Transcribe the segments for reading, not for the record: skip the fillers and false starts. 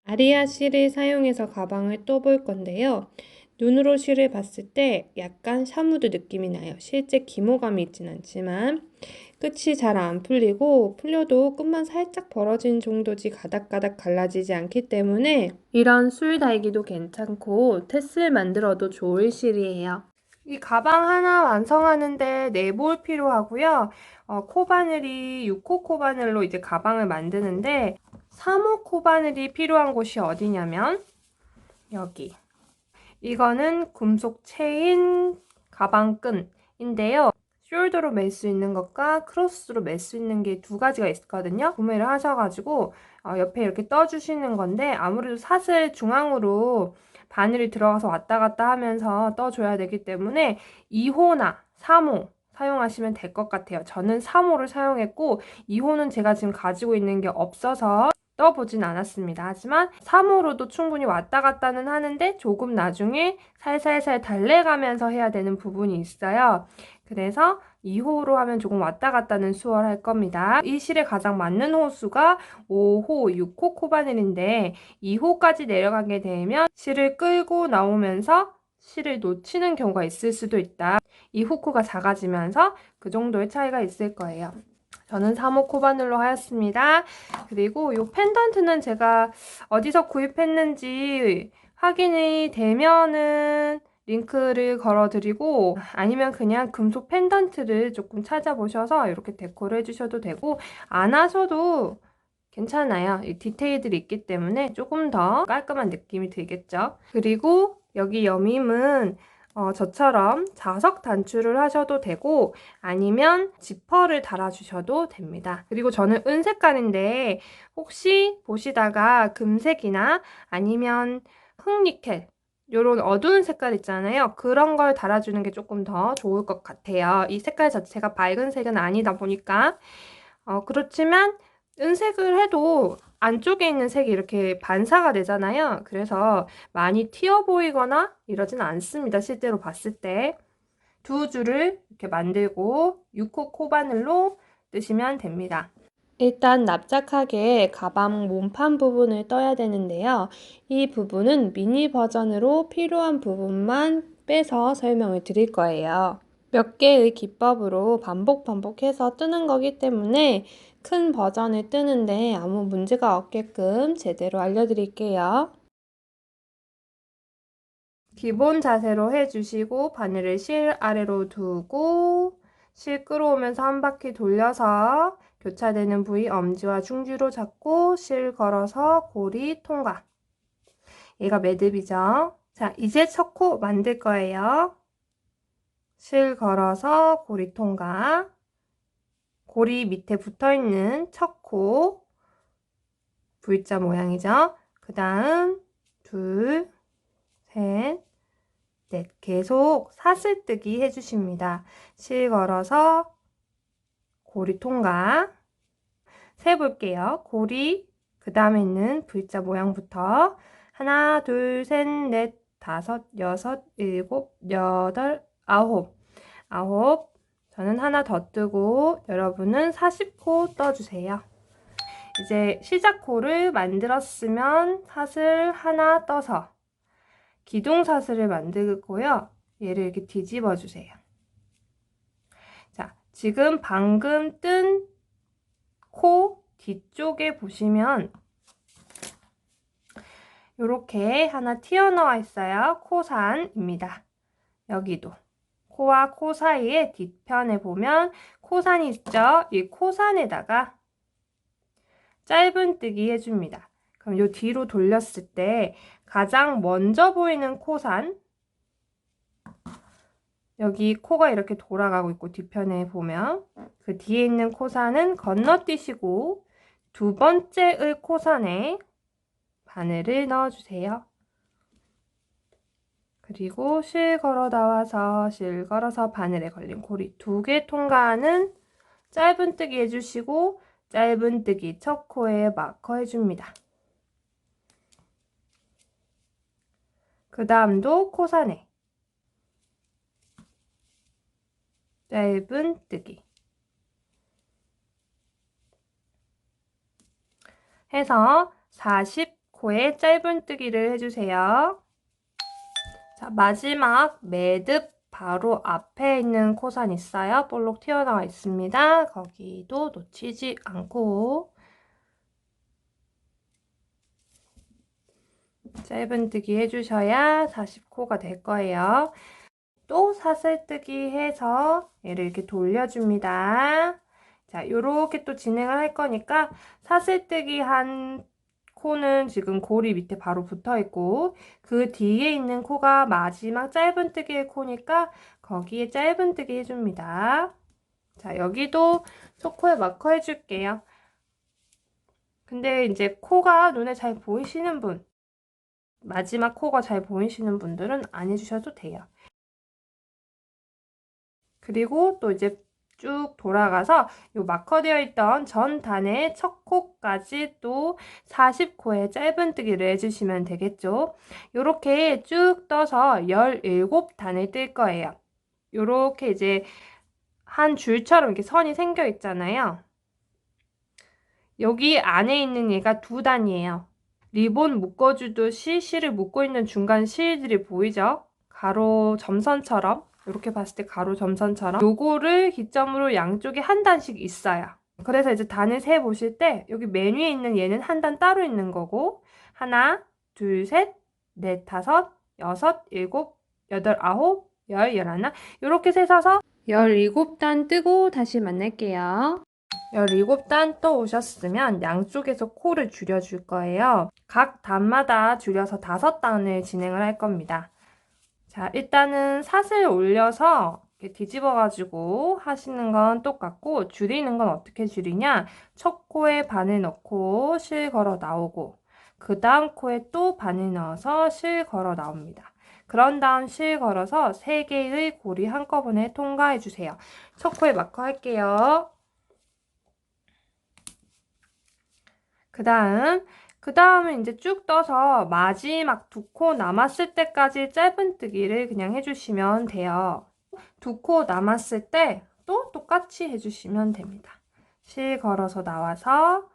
아리아 실을 사용해서 가방을 떠볼 건데요. 눈으로 실을 봤을 때 약간 샤무드 느낌이 나요. 실제 기모감이 있진 않지만 끝이 잘 안 풀리고 풀려도 끝만 살짝 벌어진 정도지 가닥가닥 갈라지지 않기 때문에 이런 술 달기도 괜찮고 테슬 만들어도 좋을 실이에요. 이 가방 하나 완성하는데 4볼 필요하고요. 코바늘이 6호 코바늘로 이제 가방을 만드는데 3호 코바늘이 필요한 곳이 어디냐면 여기. 이거는 금속 체인 가방끈인데요. 숄더로 멜 수 있는 것과 크로스로 멜 수 있는 게 두 가지가 있거든요. 구매를 하셔가지고 옆에 이렇게 떠주시는 건데 아무래도 사슬 중앙으로 바늘이 들어가서 왔다 갔다 하면서 떠줘야 되기 때문에 2호나 3호 사용하시면 될 것 같아요. 저는 3호를 사용했고 2호는 제가 지금 가지고 있는 게 없어서 떠보진 않았습니다. 하지만 3호로도 충분히 왔다 갔다는 하는데 조금 나중에 살살살 달래가면서 해야 되는 부분이 있어요. 그래서 2호로 하면 조금 왔다 갔다는 수월할 겁니다. 이 실에 가장 맞는 호수가 5호, 6호 코바늘인데 2호까지 내려가게 되면 실을 끌고 나오면서 실을 놓치는 경우가 있을 수도 있다. 이 후크가 작아지면서 그 정도의 차이가 있을 거예요. 저는 3호 코바늘로 하였습니다. 그리고 이 펜던트는 제가 어디서 구입했는지 확인이 되면은 링크를 걸어드리고 아니면 그냥 금속 펜던트를 조금 찾아보셔서 이렇게 데코를 해주셔도 되고 안 하셔도 괜찮아요. 이 디테일들이 있기 때문에 조금 더 깔끔한 느낌이 들겠죠. 그리고 여기 여밈은 저처럼 자석 단추를 하셔도 되고 아니면 지퍼를 달아주셔도 됩니다. 그리고 저는 은색깔인데 혹시 보시다가 금색이나 아니면 흑니켈 요런 어두운 색깔 있잖아요. 그런 걸 달아주는 게 조금 더 좋을 것 같아요. 이 색깔 자체가 밝은 색은 아니다 보니까 그렇지만 은색을 해도 안쪽에 있는 색이 이렇게 반사가 되잖아요. 그래서 많이 튀어 보이거나 이러진 않습니다. 실제로 봤을 때. 두 줄을 이렇게 만들고 6호 코바늘로 뜨시면 됩니다. 일단 납작하게 가방 몸판 부분을 떠야 되는데요. 이 부분은 미니 버전으로 필요한 부분만 빼서 설명을 드릴 거예요. 몇 개의 기법으로 반복해서 뜨는 거기 때문에 큰 버전을 뜨는데 아무 문제가 없게끔 제대로 알려드릴게요. 기본 자세로 해주시고 바늘을 실 아래로 두고 실 끌어오면서 한 바퀴 돌려서 교차되는 부위 엄지와 중지로 잡고 실 걸어서 고리 통과. 얘가 매듭이죠. 자, 이제 첫 코 만들 거예요. 실 걸어서 고리 통과. 고리 밑에 붙어있는 첫 코 V자 모양이죠. 그 다음 둘, 셋, 넷 계속 사슬뜨기 해주십니다. 실 걸어서 고리 통과 세볼게요. 고리 그 다음에 있는 V자 모양부터 하나, 둘, 셋, 넷, 다섯, 여섯, 일곱, 여덟, 아홉 저는 하나 더 뜨고 여러분은 40코 떠주세요. 이제 시작코를 만들었으면 사슬 하나 떠서 기둥사슬을 만들고요. 얘를 이렇게 뒤집어 주세요. 자, 지금 방금 뜬 코 뒤쪽에 보시면 이렇게 하나 튀어나와 있어요. 코산입니다. 여기도 코와 코 사이에 뒤편에 보면 코산이 있죠. 이 코산에다가 짧은뜨기 해줍니다. 그럼 요 뒤로 돌렸을 때 가장 먼저 보이는 코산 여기 코가 이렇게 돌아가고 있고 뒤편에 보면 그 뒤에 있는 코산은 건너뛰시고 두 번째의 코산에 바늘을 넣어주세요. 그리고 실 걸어 나와서 실 걸어서 바늘에 걸린 고리 2개 통과하는 짧은뜨기 해주시고 짧은뜨기 첫 코에 마커 해줍니다. 그 다음도 코산에 짧은뜨기 해서 코에 짧은뜨기를 해주세요. 자, 마지막 매듭 바로 앞에 있는 코선 있어요. 볼록 튀어나와 있습니다. 거기도 놓치지 않고 짧은뜨기 해주셔야 40코가 될 거예요. 또 사슬뜨기 해서 얘를 이렇게 돌려줍니다. 자, 요렇게 또 진행을 할 거니까 사슬뜨기 한 코는 지금 고리 밑에 바로 붙어 있고 그 뒤에 있는 코가 마지막 짧은뜨기의 코니까 거기에 짧은뜨기 해줍니다. 자, 여기도 초코에 마커 해줄게요. 근데 이제 코가 눈에 잘 보이시는 분, 마지막 코가 잘 보이시는 분들은 안 해주셔도 돼요. 그리고 또 이제 쭉 돌아가서 요 마커되어 있던 전 단의 첫 코까지 또 40코의 짧은뜨기를 해주시면 되겠죠. 요렇게 쭉 떠서 17단을 뜰 거예요. 요렇게 이제 한 줄처럼 이렇게 선이 생겨 있잖아요. 여기 안에 있는 얘가 2단이에요. 리본 묶어주듯이 실을 묶고 있는 중간 실들이 보이죠? 가로 점선처럼. 이렇게 봤을 때 가로 점선처럼 요거를 기점으로 양쪽에 한 단씩 있어요. 그래서 이제 단을 세 보실 때 여기 맨 위에 있는 얘는 한 단 따로 있는 거고 하나, 둘, 셋, 넷, 다섯, 여섯, 일곱, 여덟, 아홉, 열, 열하나 이렇게 세서서 17단 뜨고 다시 만날게요. 17단 또 오셨으면 양쪽에서 코를 줄여줄 거예요. 각 단마다 줄여서 5단을 진행을 할 겁니다. 자, 일단은 사슬 올려서 이렇게 뒤집어가지고 하시는 건 똑같고 줄이는 건 어떻게 줄이냐? 첫 코에 바늘 넣고 실 걸어 나오고 그 다음 코에 또 바늘 넣어서 실 걸어 나옵니다. 그런 다음 실 걸어서 3개의 고리 한꺼번에 통과해 주세요. 첫 코에 마커 할게요. 그 다음에 이제 쭉 떠서 마지막 2코 남았을 때까지 짧은뜨기를 그냥 해주시면 돼요. 2코 남았을 때 또 똑같이 해주시면 됩니다. 실 걸어서 나와서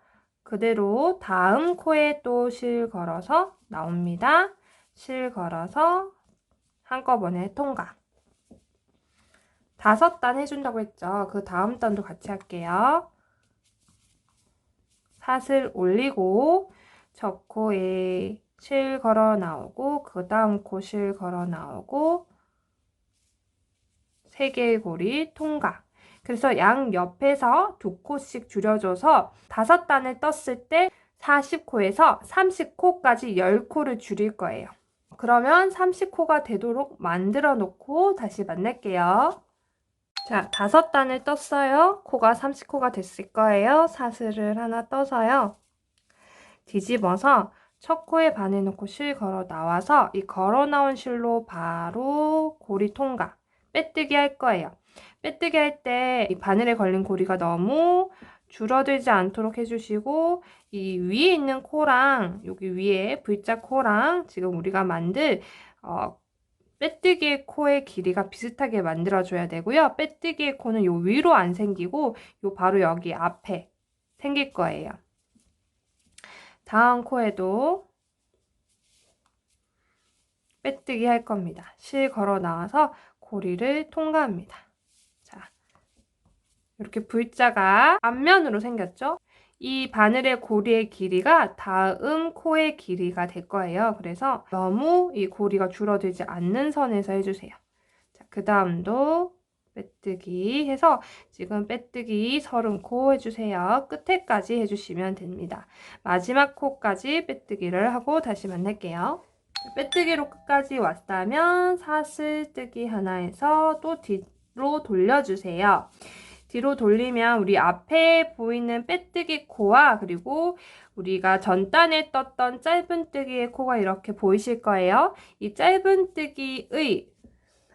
그대로 다음 코에 또 실 걸어서 나옵니다. 실 걸어서 한꺼번에 통과. 5단 해준다고 했죠. 그 다음 단도 같이 할게요. 사슬 올리고 첫 코에 실 걸어 나오고 그 다음 코 실 걸어 나오고 3개의 고리 통과. 그래서 양 옆에서 2코씩 줄여줘서 5단을 떴을 때 40코에서 30코까지 10코를 줄일 거예요. 그러면 30코가 되도록 만들어 놓고 다시 만날게요. 자, 5단을 떴어요. 코가 30코가 됐을 거예요. 사슬을 하나 떠서요. 뒤집어서 첫 코에 바늘 넣고 실 걸어 나와서 이 걸어 나온 실로 바로 고리 통과. 빼뜨기 할 거예요. 빼뜨기 할 때 이 바늘에 걸린 고리가 너무 줄어들지 않도록 해주시고 이 위에 있는 코랑 여기 위에 V자 코랑 지금 우리가 만들 빼뜨기의 코의 길이가 비슷하게 만들어줘야 되고요. 빼뜨기의 코는 요 위로 안 생기고 요 바로 여기 앞에 생길 거예요. 다음 코에도 빼뜨기 할 겁니다. 실 걸어 나와서 고리를 통과합니다. 자, 이렇게 V자가 앞면으로 생겼죠? 이 바늘의 고리의 길이가 다음 코의 길이가 될 거예요. 그래서 너무 이 고리가 줄어들지 않는 선에서 해주세요. 자, 그 다음도 빼뜨기 해서 지금 빼뜨기 30코 해주세요. 끝에까지 해주시면 됩니다. 마지막 코까지 빼뜨기를 하고 다시 만날게요. 빼뜨기로 끝까지 왔다면 사슬뜨기 하나에서 또 뒤로 돌려주세요. 뒤로 돌리면 우리 앞에 보이는 빼뜨기 코와 그리고 우리가 전단에 떴던 짧은뜨기의 코가 이렇게 보이실 거예요. 이 짧은뜨기의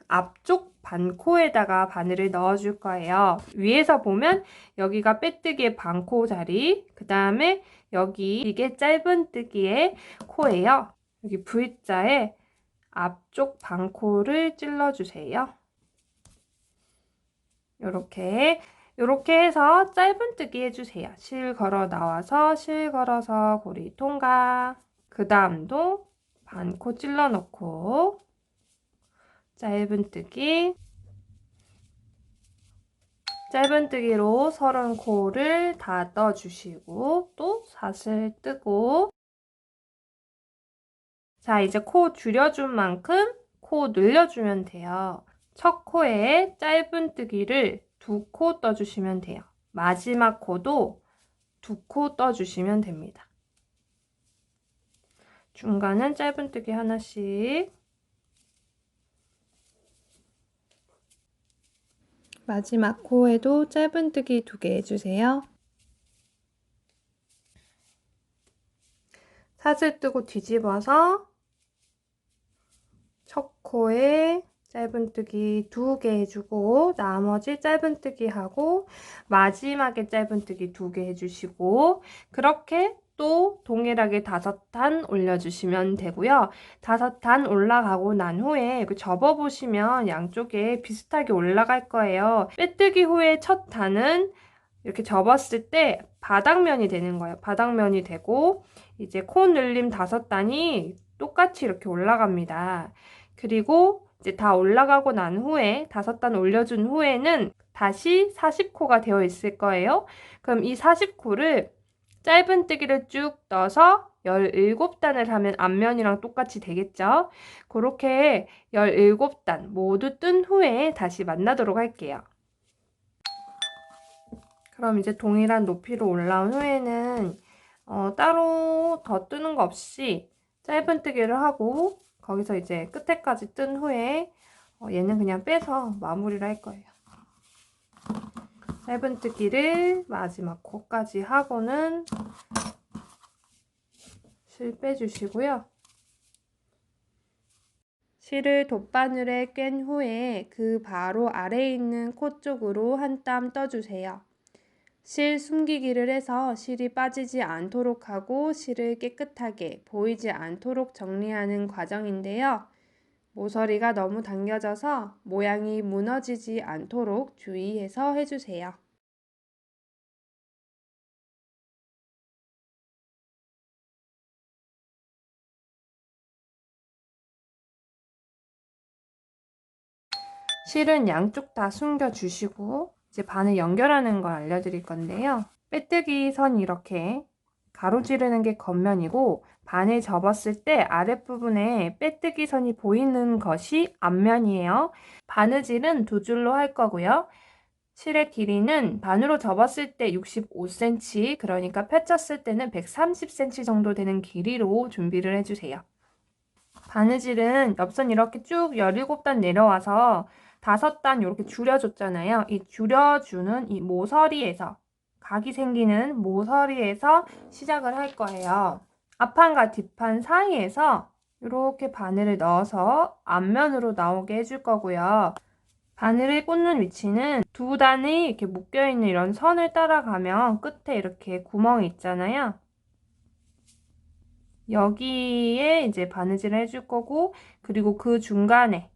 앞쪽 반코에다가 바늘을 넣어줄 거예요. 위에서 보면 여기가 빼뜨기의 반코 자리, 그 다음에 여기 이게 짧은뜨기의 코예요. 여기 V자에 앞쪽 반코를 찔러주세요. 요렇게 해서 짧은뜨기 해주세요. 실 걸어 나와서 실 걸어서 고리 통과. 그 다음도 반코 찔러 넣고 짧은뜨기로 30코를 다 떠주시고 또 사슬 뜨고, 자, 이제 코 줄여준 만큼 코 늘려주면 돼요. 첫 코에 짧은뜨기를 2코 떠주시면 돼요. 마지막 코도 2코 떠주시면 됩니다. 중간은 짧은뜨기 하나씩, 마지막 코에도 짧은뜨기 2개 해주세요. 사슬 뜨고 뒤집어서 첫 코에 짧은뜨기 2개 해주고, 나머지 짧은뜨기 하고 마지막에 짧은뜨기 2개 해주시고, 그렇게 또 동일하게 5단 올려주시면 되고요. 5단 올라가고 난 후에 접어보시면 양쪽에 비슷하게 올라갈 거예요. 빼뜨기 후에 첫 단은 이렇게 접었을 때 바닥면이 되는 거예요. 바닥면이 되고 이제 코 늘림 5단이 똑같이 이렇게 올라갑니다. 그리고 이제 다 올라가고 난 후에 5단 올려준 후에는 다시 40코가 되어 있을 거예요. 그럼 이 40코를 짧은뜨기를 쭉 넣어서 17단을 하면 앞면이랑 똑같이 되겠죠? 그렇게 17단 모두 뜬 후에 다시 만나도록 할게요. 그럼 이제 동일한 높이로 올라온 후에는 따로 더 뜨는 거 없이 짧은뜨기를 하고 거기서 이제 끝에까지 뜬 후에 얘는 그냥 빼서 마무리를 할 거예요. 짧은뜨기를 마지막 코까지 하고는 실 빼주시고요. 실을 돗바늘에 꿰n 후에 그 바로 아래에 있는 코 쪽으로 한 땀 떠주세요. 실 숨기기를 해서 실이 빠지지 않도록 하고 실을 깨끗하게 보이지 않도록 정리하는 과정인데요. 모서리가 너무 당겨져서 모양이 무너지지 않도록 주의해서 해주세요. 실은 양쪽 다 숨겨주시고 이제 바늘 연결하는 걸 알려드릴 건데요. 빼뜨기 선이 이렇게 가로지르는 게 겉면이고 바늘 접었을 때 아랫부분에 빼뜨기 선이 보이는 것이 앞면이에요. 바느질은 2줄로 할 거고요. 실의 길이는 반으로 접었을 때 65cm, 그러니까 펼쳤을 때는 130cm 정도 되는 길이로 준비를 해주세요. 바느질은 옆선 이렇게 쭉 17단 내려와서 5단 이렇게 줄여줬잖아요. 이 줄여주는 이 모서리에서, 각이 생기는 모서리에서 시작을 할 거예요. 앞판과 뒷판 사이에서 이렇게 바늘을 넣어서 앞면으로 나오게 해줄 거고요. 바늘을 꽂는 위치는 2단이 이렇게 묶여있는 이런 선을 따라가면 끝에 이렇게 구멍이 있잖아요. 여기에 이제 바느질을 해줄 거고, 그리고 그 중간에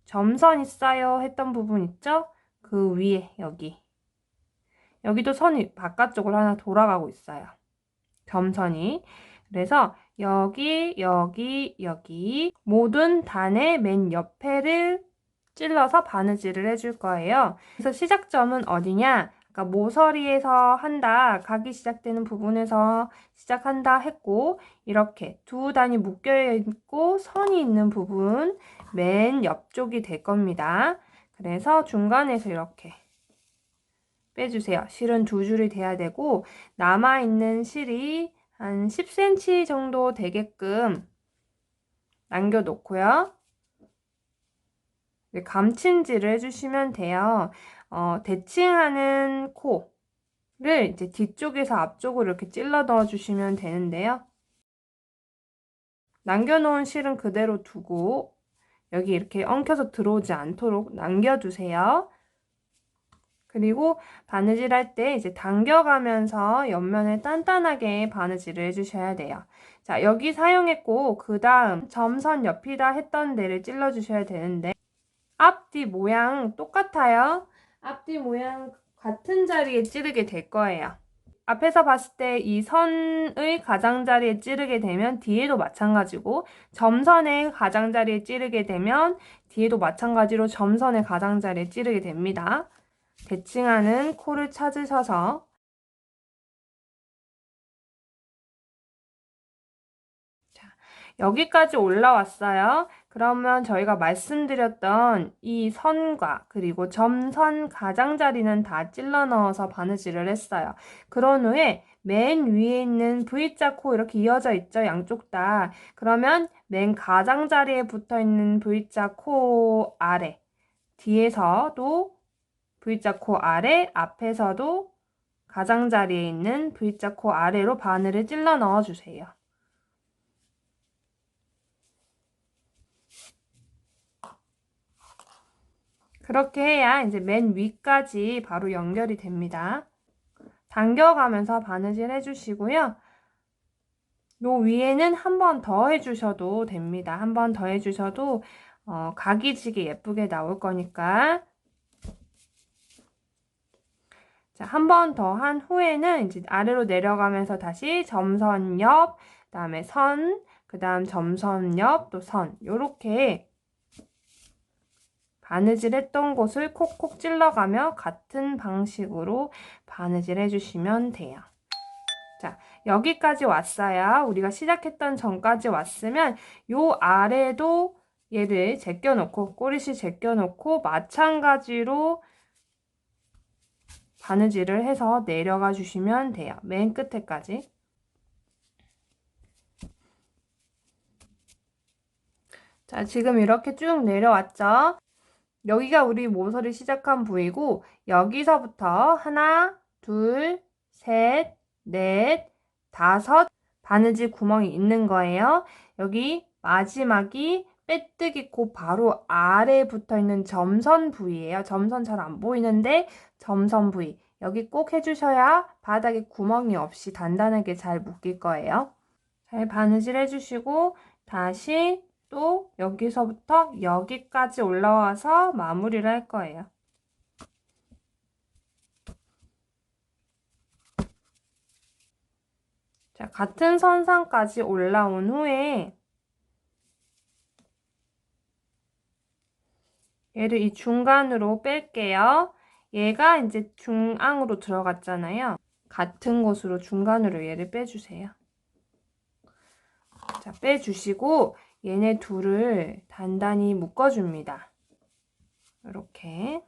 점선 있어요 했던 부분 있죠? 그 위에 여기도 선이 바깥쪽으로 하나 돌아가고 있어요. 점선이. 그래서 여기 모든 단의 맨 옆에를 찔러서 바느질을 해줄 거예요. 그래서 시작점은 어디냐? 그러니까 모서리에서 한다, 각이 시작되는 부분에서 시작한다 했고, 이렇게 2단이 묶여 있고 선이 있는 부분 맨 옆쪽이 될 겁니다. 그래서 중간에서 이렇게 빼주세요. 실은 2줄이 돼야 되고 남아있는 실이 한 10cm 정도 되게끔 남겨놓고요. 감침질을 해주시면 돼요. 대칭하는 코를 이제 뒤쪽에서 앞쪽으로 이렇게 찔러 넣어주시면 되는데요. 남겨놓은 실은 그대로 두고 여기 이렇게 엉켜서 들어오지 않도록 남겨두세요. 그리고 바느질 할 때 이제 당겨가면서 옆면을 단단하게 바느질을 해주셔야 돼요. 자, 여기 사용했고 그 다음 점선 옆이다 했던 데를 찔러주셔야 되는데 앞뒤 모양 똑같아요. 앞뒤 모양 같은 자리에 찌르게 될 거예요. 앞에서 봤을 때 이 선의 가장자리에 찌르게 되면 뒤에도 마찬가지고, 점선의 가장자리에 찌르게 되면 뒤에도 마찬가지로 점선의 가장자리에 찌르게 됩니다. 대칭하는 코를 찾으셔서, 자, 여기까지 올라왔어요. 그러면 저희가 말씀드렸던 이 선과 그리고 점선 가장자리는 다 찔러 넣어서 바느질을 했어요. 그런 후에 맨 위에 있는 V자 코 이렇게 이어져 있죠. 양쪽 다. 그러면 맨 가장자리에 붙어 있는 V자 코 아래, 뒤에서도 V자 코 아래, 앞에서도 가장자리에 있는 V자 코 아래로 바늘을 찔러 넣어주세요. 그렇게 해야 이제 맨 위까지 바로 연결이 됩니다. 당겨가면서 바느질 해주시고요. 요 위에는 한 번 더 해주셔도 됩니다. 한 번 더 해주셔도 각이 지게 예쁘게 나올 거니까. 자, 한 번 더 한 후에는 이제 아래로 내려가면서 다시 점선 옆, 그다음에 선, 그다음 점선 옆, 또 선. 요렇게 바느질 했던 곳을 콕콕 찔러가며 같은 방식으로 바느질 해주시면 돼요. 자, 여기까지 왔어요. 우리가 시작했던 전까지 왔으면 요 아래도 얘를 제껴놓고, 꼬리실 제껴놓고 마찬가지로 바느질을 해서 내려가 주시면 돼요. 맨 끝에까지. 자, 지금 이렇게 쭉 내려왔죠? 여기가 우리 모서리 시작한 부위고, 여기서부터 하나, 둘, 셋, 넷, 다섯 바느질 구멍이 있는 거예요. 여기 마지막이 빼뜨기 코 바로 아래에 붙어 있는 점선 부위예요. 점선 잘 안 보이는데 점선 부위. 여기 꼭 해주셔야 바닥에 구멍이 없이 단단하게 잘 묶일 거예요. 잘 바느질 해주시고 다시 또 여기서부터 여기까지 올라와서 마무리를 할 거예요. 자, 같은 선상까지 올라온 후에 얘를 이 중간으로 뺄게요. 얘가 이제 중앙으로 들어갔잖아요. 같은 곳으로 중간으로 얘를 빼주세요. 자, 빼주시고 얘네 둘을 단단히 묶어줍니다. 이렇게.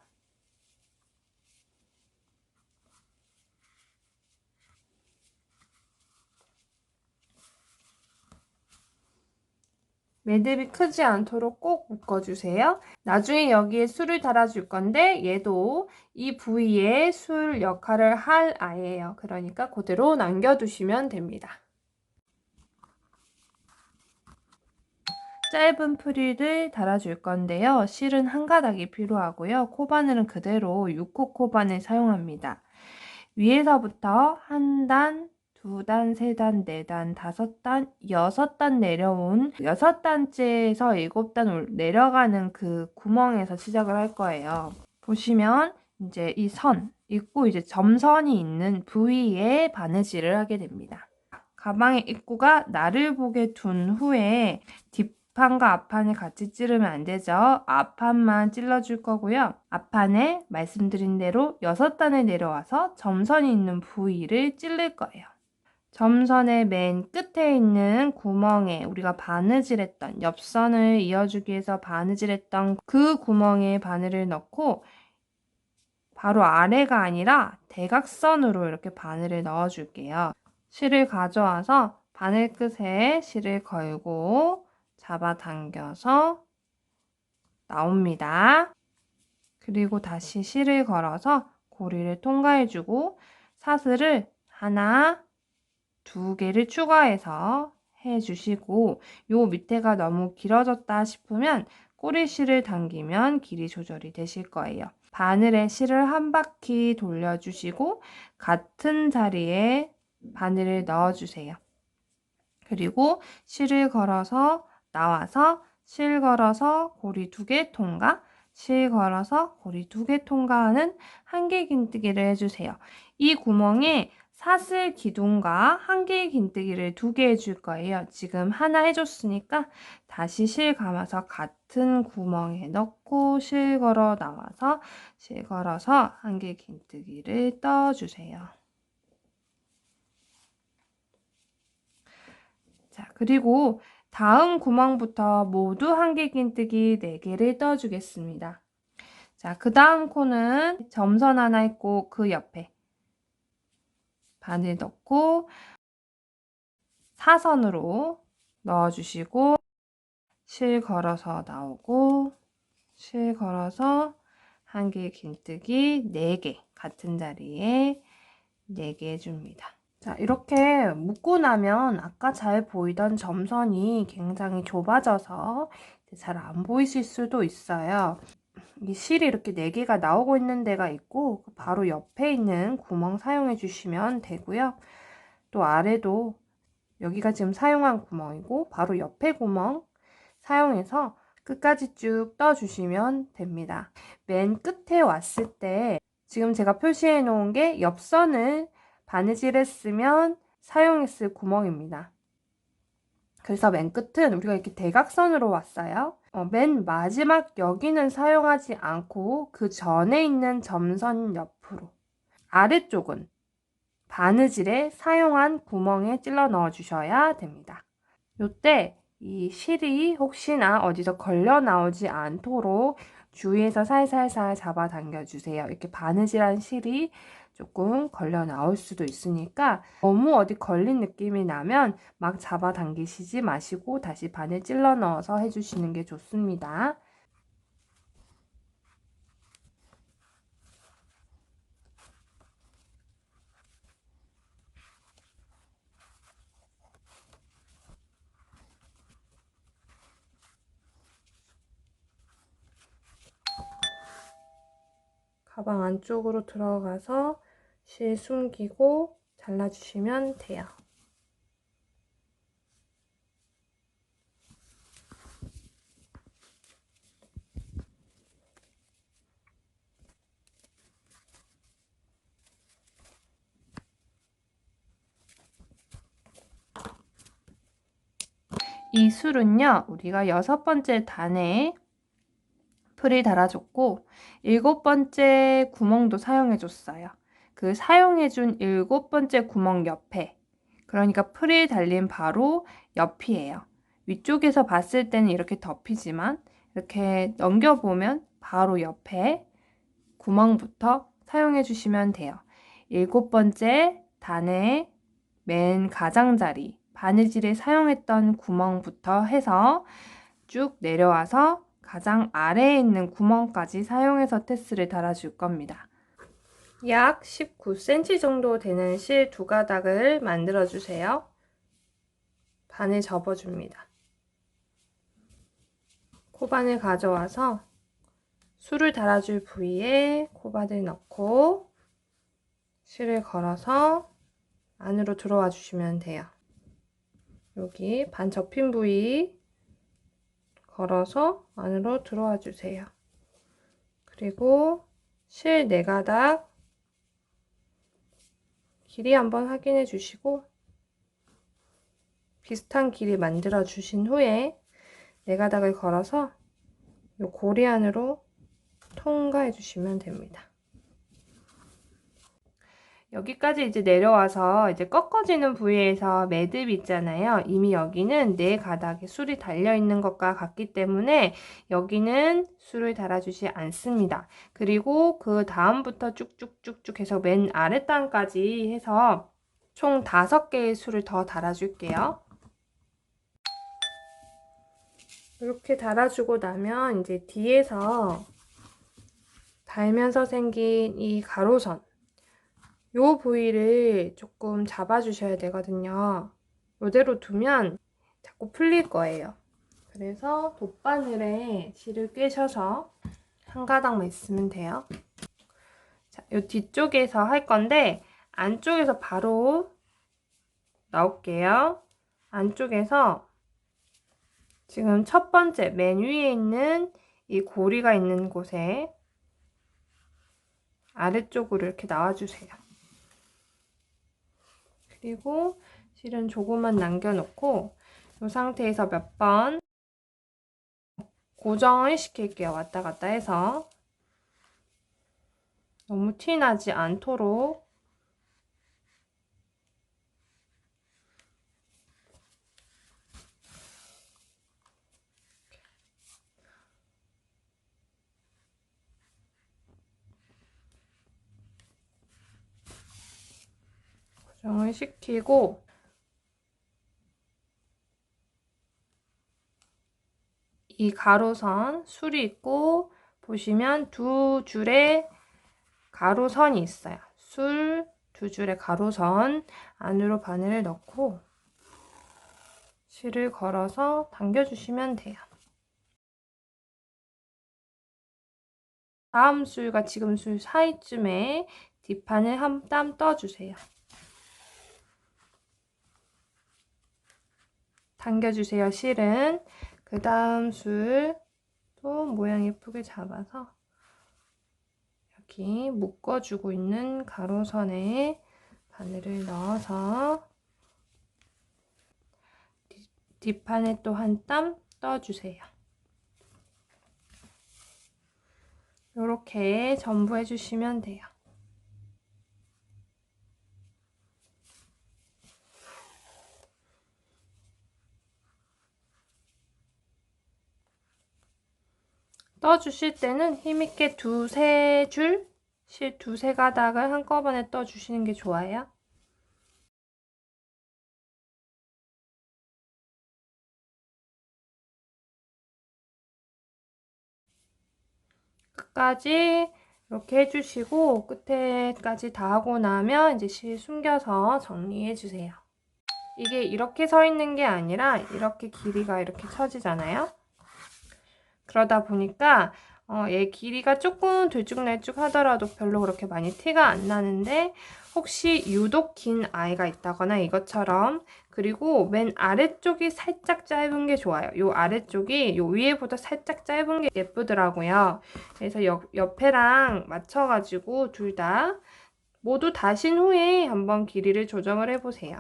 매듭이 크지 않도록 꼭 묶어주세요. 나중에 여기에 술을 달아줄 건데 얘도 이 부위에 술 역할을 할 아이예요. 그러니까 그대로 남겨두시면 됩니다. 짧은 프릴을 달아줄 건데요. 실은 한 가닥이 필요하고요. 코바늘은 그대로 6호 코바늘 사용합니다. 위에서부터 한 단, 두 단, 세 단, 네 단, 다섯 단, 여섯 단 내려온 여섯 단째에서 일곱 단 내려가는 그 구멍에서 시작을 할 거예요. 보시면 이제 이 선 있고 이제 점선이 있는 부위에 바느질을 하게 됩니다. 가방의 입구가 나를 보게 둔 후에 뒷판과 앞판을 같이 찌르면 안 되죠. 앞판만 찔러줄 거고요. 앞판에 말씀드린 대로 6단을 내려와서 점선이 있는 부위를 찔릴 거예요. 점선의 맨 끝에 있는 구멍에 우리가 바느질했던 옆선을 이어주기 위해서 바느질했던 그 구멍에 바늘을 넣고 바로 아래가 아니라 대각선으로 이렇게 바늘을 넣어줄게요. 실을 가져와서 바늘 끝에 실을 걸고 잡아당겨서 나옵니다. 그리고 다시 실을 걸어서 고리를 통과해주고 사슬을 하나, 두 개를 추가해서 해주시고 요 밑에가 너무 길어졌다 싶으면 꼬리실을 당기면 길이 조절이 되실 거예요. 바늘에 실을 한 바퀴 돌려주시고 같은 자리에 바늘을 넣어주세요. 그리고 실을 걸어서 나와서 실 걸어서 고리 2개 통과, 실 걸어서 고리 2개 통과하는 한길긴뜨기를 해주세요. 이 구멍에 사슬 기둥과 한길 긴뜨기를 2개 해줄 거예요. 지금 하나 해줬으니까 다시 실 감아서 같은 구멍에 넣고 실 걸어 나와서 실 걸어서 한길 긴뜨기를 떠주세요. 자, 그리고 다음 구멍부터 모두 한길 긴뜨기 4개를 떠주겠습니다. 자, 그 다음 코는 점선 하나 있고 그 옆에 바늘 넣고 사선으로 넣어주시고 실 걸어서 나오고 실 걸어서 한길 긴뜨기 4개 같은 자리에 4개 해줍니다. 자, 이렇게 묶고 나면 아까 잘 보이던 점선이 굉장히 좁아져서 잘 안 보이실 수도 있어요. 이 실이 이렇게 4개가 나오고 있는 데가 있고 바로 옆에 있는 구멍 사용해 주시면 되고요. 또 아래도 여기가 지금 사용한 구멍이고 바로 옆에 구멍 사용해서 끝까지 쭉 떠주시면 됩니다. 맨 끝에 왔을 때 지금 제가 표시해 놓은 게 옆선을 바느질했으면 사용했을 구멍입니다. 그래서 맨 끝은 우리가 이렇게 대각선으로 왔어요. 맨 마지막 여기는 사용하지 않고 그 전에 있는 점선 옆으로 아래쪽은 바느질에 사용한 구멍에 찔러 넣어 주셔야 됩니다. 요때 이 실이 혹시나 어디서 걸려 나오지 않도록 주위에서 살살살 잡아 당겨 주세요. 이렇게 바느질한 실이 조금 걸려 나올 수도 있으니까 너무 어디 걸린 느낌이 나면 막 잡아 당기시지 마시고 다시 바늘 찔러 넣어서 해주시는 게 좋습니다. 가방 안쪽으로 들어가서 실 숨기고 잘라주시면 돼요. 이 술은요, 우리가 6번째 단에 풀이 달아줬고 7번째 구멍도 사용해줬어요. 그 사용해준 7번째 구멍 옆에, 그러니까 풀이 달린 바로 옆이에요. 위쪽에서 봤을 때는 이렇게 덮이지만 이렇게 넘겨보면 바로 옆에 구멍부터 사용해 주시면 돼요. 7번째 단의 맨 가장자리, 바느질에 사용했던 구멍부터 해서 쭉 내려와서 가장 아래에 있는 구멍까지 사용해서 테스를 달아줄 겁니다. 약 19cm 정도 되는 실 2가닥을 만들어 주세요. 바늘 접어줍니다. 코바늘 가져와서 술을 달아줄 부위에 코바늘 넣고 실을 걸어서 안으로 들어와 주시면 돼요. 여기 반 접힌 부위 걸어서 안으로 들어와 주세요. 그리고 실 4가닥 길이 한번 확인해 주시고 비슷한 길이 만들어 주신 후에 4가닥을 걸어서 이 고리 안으로 통과해 주시면 됩니다. 여기까지 이제 내려와서 이제 꺾어지는 부위에서 매듭 있잖아요. 이미 여기는 4가닥에 술이 달려 있는 것과 같기 때문에 여기는 술을 달아주지 않습니다. 그리고 그 다음부터 쭉쭉쭉쭉 해서 맨 아랫단까지 해서 총 5개의 술을 더 달아줄게요. 이렇게 달아주고 나면 이제 뒤에서 달면서 생긴 이 가로선, 요 부위를 조금 잡아주셔야 되거든요. 이대로 두면 자꾸 풀릴 거예요. 그래서 돗바늘에 실을 꿰셔서 한 가닥만 있으면 돼요. 자, 요 뒤쪽에서 할 건데 안쪽에서 바로 나올게요. 안쪽에서 지금 첫 번째 맨 위에 있는 이 고리가 있는 곳에 아래쪽으로 이렇게 나와주세요. 그리고 실은 조금만 남겨놓고 이 상태에서 몇 번 고정을 시킬게요. 왔다 갔다 해서 너무 티 나지 않도록. 고정을 시키고 이 가로선 술이 있고 보시면 두 줄의 가로선이 있어요. 술 두 줄의 가로선 안으로 바늘을 넣고 실을 걸어서 당겨주시면 돼요. 다음 술과 지금 술 사이쯤에 뒷판을 한 땀 떠주세요. 당겨주세요, 실은. 그 다음 술도 모양 예쁘게 잡아서 여기 묶어주고 있는 가로선에 바늘을 넣어서 뒷판에 또 한 땀 떠주세요. 이렇게 전부 해주시면 돼요. 떠주실 때는 힘있게 두세 줄, 실 두세 가닥을 한꺼번에 떠주시는 게 좋아요. 끝까지 이렇게 해주시고 끝에까지 다 하고 나면 이제 실 숨겨서 정리해 주세요. 이게 이렇게 서 있는 게 아니라 이렇게 길이가 이렇게 처지잖아요. 그러다 보니까 얘 길이가 조금 들쭉날쭉 하더라도 별로 그렇게 많이 티가 안 나는데 혹시 유독 긴 아이가 있다거나 이것처럼 그리고 맨 아래쪽이 살짝 짧은 게 좋아요. 요 아래쪽이 요 위에보다 살짝 짧은 게 예쁘더라고요. 그래서 옆에랑 맞춰가지고 둘 다 모두 다신 후에 한번 길이를 조정을 해보세요.